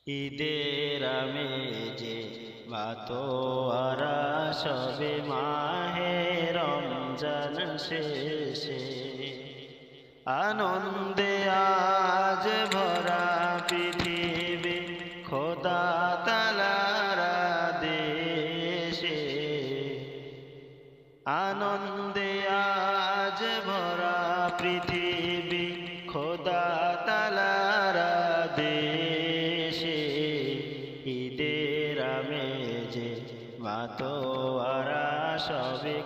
ঈদের আমেজে মাতোয়ারা সবে মাহে রমজান শেষে আনন্দে আজ ভরা পৃথিবী খোদা তাআলার দেশে। আনন্দে আজ ভরা পৃথিবী খোদা তাআলার দেশে। ঈদের আমেজে মাতোয়ারা সবে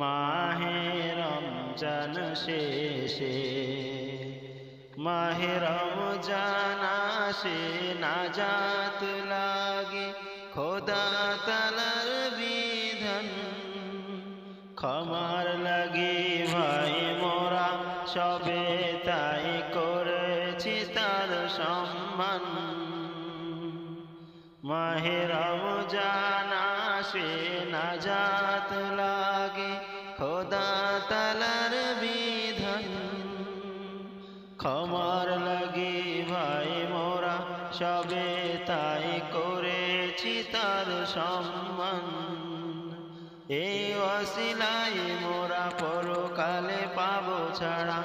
মাহে রমজান শেষে। মাহে রমজান আসে নাজাত লাগে খোদা তাআলার বিধান। ক্ষমার লাগি ভাই মোরা সবে তাই করেছি তার সম্মান। মাহে রমজান আসে নাজাত লাগে খোদা তাআলার বিধান। ক্ষমার লাগি ভাই মোরা সবে তাই করেছি তার সম্মান। এই ওসিলায় মোরা পরকালে পাবো ছাড়া,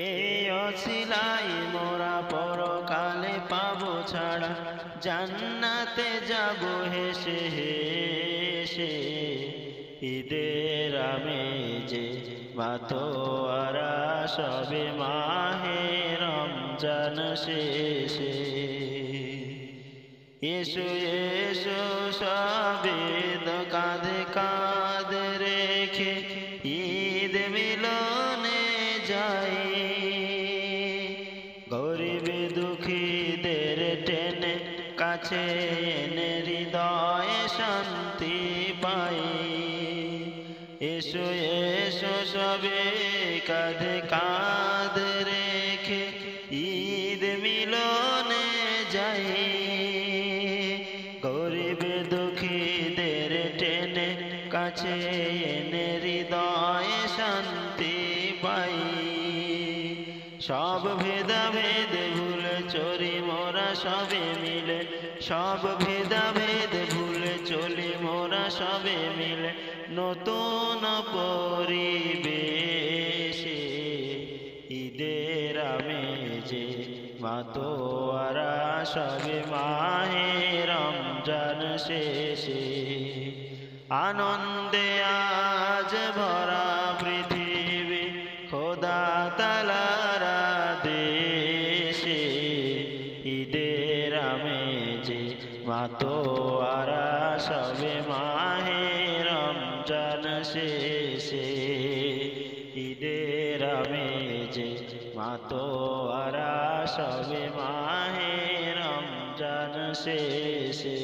এই ওসিলায় মোরা পরকালে পাবো ছাড়া জান্নাতে যাবো হেসে হেসে। ঈদের আমেজে মাতোয়ারা সবে মাহে রমজান শেষে। এসো এসো সবে কাঁধে কাঁধ রেখে ঈদ মিলনে যাই। গরিব দুঃখীদের টেনে কাছে এনে হৃদয়ে শান্তি পাই। এসো এসো সবে কাঁধে কাঁধ রেখে ঈদ মিলনে যাই। গরিব দুঃখীদের টেনে কাছে এনে হৃদয়ে শান্তি পাই। সব ভেদাভেদ ভুলে চলি মোরা সবে মিলে, সব ভেদাভেদ ভুলে চলি মোরা সবে মিলে নতুন পরিবেশে। ঈদের আমেজে মাতোয়ারা সবে মাহে রমজান শেষে। আনন্দে আজ ভরা পৃথিবী খোদা তাআলার দেশে। ঈদের আমেজে মাতোয়ারা সবে মাহে রমজান শেষে। ঈদের আমেজে মাতোয়ারা সবে মাহে রমজান শেষে।